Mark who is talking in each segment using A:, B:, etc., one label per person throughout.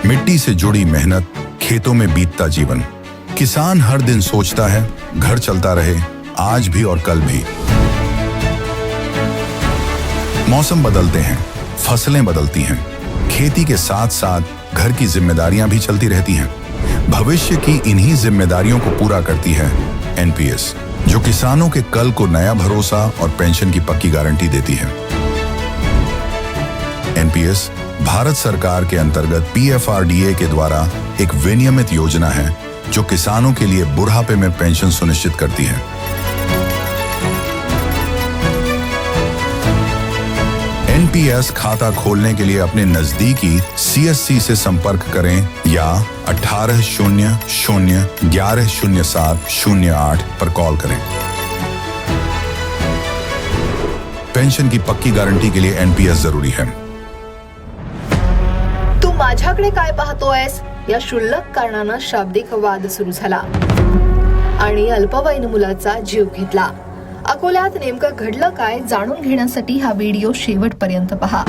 A: मिट्टी से जुड़ी मेहनत, खेतों में बीतता जीवन। किसान हर दिन सोचता है घर चलता रहे, आज भी और कल भी। मौसम बदलते हैं, फसलें बदलती हैं, खेती के साथ साथ घर की जिम्मेदारियां भी चलती रहती हैं। भविष्य की इन्हीं जिम्मेदारियों को पूरा करती है एनपीएस, जो किसानों के कल को नया भरोसा और पेंशन की पक्की गारंटी देती है। एनपीएस भारत सरकार के अंतर्गत पीएफआरडीए के द्वारा एक विनियमित योजना है जो किसानों के लिए बुढ़ापे में पेंशन सुनिश्चित करती है। एनपीएस खाता खोलने के लिए अपने नजदीकी सीएससी से संपर्क करें या 1800-1107-08 पर कॉल करें। पेंशन की पक्की गारंटी के लिए एनपीएस जरूरी है।
B: तू माझ्याकडे काय पाहतोयस या क्षुल्लक कारणानं शाब्दिक वाद सुरू झाला आणि अल्पवयीन मुलाचा जीव घेतला। अकोल्यात नेमकं घडलं काय जाणून घेण्यासाठी हा व्हिडिओ शेवटपर्यंत पहा।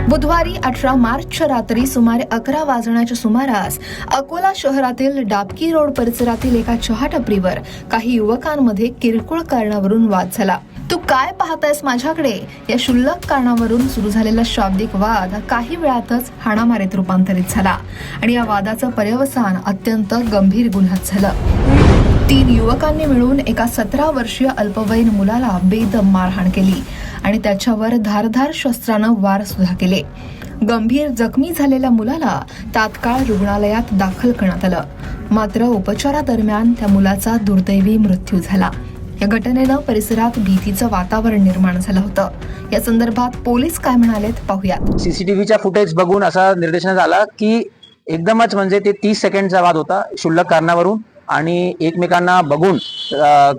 B: बुधवारी 18 मार्चच्या रात्री सुमारे 11 वाजण्याच्या सुमारास अकोला शहरातील डाबकी रोड परिसरातील एका चहा टपरीवर काही युवकांमध्ये किरकोळ कारणावरून वाद झाला। तू काय पाहतायस माझ्याकडे या क्षुल्लक कारणावरून सुरू झालेला शाब्दिक वाद काही वेळातच हाणामारीत रूपांतरित झाला आणि या वादाचं पर्यवसान अत्यंत गंभीर गुन्ह्यात झालं। 3 युवकांनी मिळून एका 17 वर्षीय अल्पवयीन मुलाला बेदम मारहाण केली आणि त्याच्यावर धारदार शस्त्रानं वार सुद्धा केले। गंभीर जखमी झालेल्या मुलाला तात्काळ रुग्णालयात दाखल करण्यात आलं, मात्र उपचारादरम्यान त्या मुलाचा दुर्दैवी मृत्यू झाला। या घटनेनं परिसरात भीतीचं वातावरण निर्माण झालं होतं। या संदर्भात पोलीस काय म्हणालेत पाहूयात।
C: सीसीटीव्हीच्या फुटेज बघून असा निर्देशनात आला की एकदमच म्हणजे ते 30 सेकंडचा वाद होता क्षुल्लक कारणावरून आणि एकमेकांना बघून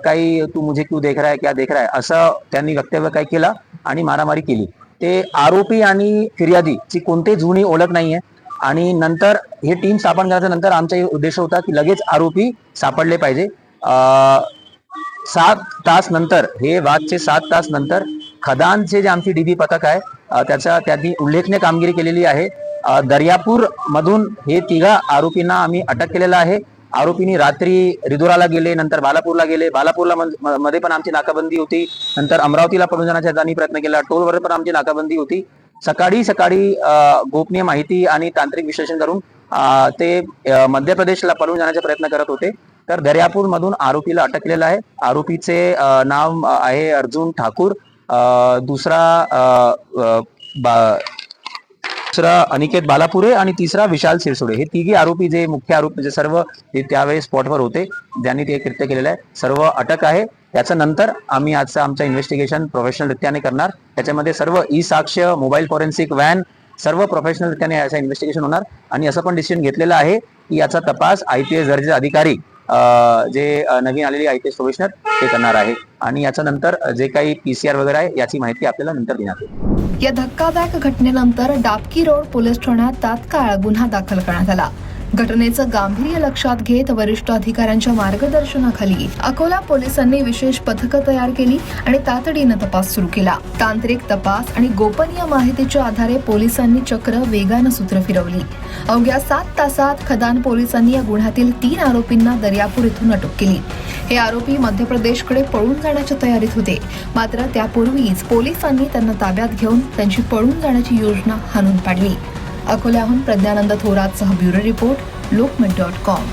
C: काही तू मुझे क्यों देख रहा है क्या देख रहा है असं त्यांनी वक्तव्य काय केलं आणि मारामारी केली। ते आरोपी आणि फिर्यादीची कोणतीही जुनी ओळख नाहीये आणि नंतर हे टीम स्थापन करायच्या नंतर आमचा उद्देश होता की लगेच आरोपी सापडले पाहिजे। 7 तास नंतर हे वादचे 7 तास नंतर खदानचे जे आमची डीबी पथक आहे त्यांनी उल्लेखनीय कामगिरी केलेली आहे। दर्यापूर मधून हे 3 आरोपींना आम्ही अटक केलेला आहे। आरोपींनी रात्री रिदोराला गेले, नंतर बालापूरला गेले। बालापूरला मध्ये पण आमची नाकाबंदी होती, नंतर अमरावतीला पळून जाण्याचा त्यांनी प्रयत्न केला, टोलवर पण आमची नाकाबंदी होती। सकाळी गोपनीय माहिती आणि तांत्रिक विश्लेषण करून ते मध्य प्रदेशला पळून जाण्याचा प्रयत्न करत होते। तर दर्यापूर मधून आरोपीला अटक केलेला आहे। आरोपीचे नाव आहे अर्जुन ठाकूर, दुसरा अनिकेत बालापुरे आणि तिसरा विशाल सिरसोडे। हे 3 आरोपी जे मुख्य आरोपी जे सर्व त्यावेळेस स्पॉटवर होते ज्यांनी ते कृत्य केलेलं आहे, सर्व अटक आहे। त्याच्यानंतर आम्ही आमचं इन्व्हेस्टिगेशन प्रोफेशनल रित्याने करणार। त्याच्यामध्ये सर्व ई साक्ष्य, मोबाईल फॉरेन्सिक व्हॅन सर्व प्रोफेशनल रित्याने याचं इन्व्हेस्टिगेशन होणार आणि असं पण डिसिजन घेतलेलं आहे की याचा तपास आयपीएस दर्जाचे अधिकारी जे नवीन आलेले आयपीएस प्रोफेशनल ते करणार आहे आणि याच्या नंतर जे काही पीसीआर वगैरे आहे याची माहिती आपल्याला नंतर देण्यात येईल।
B: या धक्कादायक घटनेनंतर डाबकी रोड पोलीस ठाण्यात तात्काळ गुन्हा दाखल करण्यात आला। घटनेचं गांभीर्य लक्षात घेत वरिष्ठ अधिकाऱ्यांच्या मार्गदर्शनाखाली अकोला पोलिसांनी विशेष पथकं तयार केली आणि तातडीनं तपास सुरू केला। तांत्रिक तपास आणि गोपनीय माहितीच्या आधारे पोलिसांनी चक्र वेगानं सूत्र फिरवली। अवघ्या 7 तासात खदान पोलिसांनी या गुन्ह्यातील 3 आरोपींना दर्यापूर इथून अटक केली। हे आरोपी मध्य प्रदेशकडे पळून जाण्याच्या तयारीत होते, मात्र त्यापूर्वीच पोलिसांनी त्यांना ताब्यात घेऊन त्यांची पळून जाण्याची योजना हाणून पाडली। अकोल्याहून प्रज्ञानंद थोरातसह ब्युरो रिपोर्ट, लोकमत.com।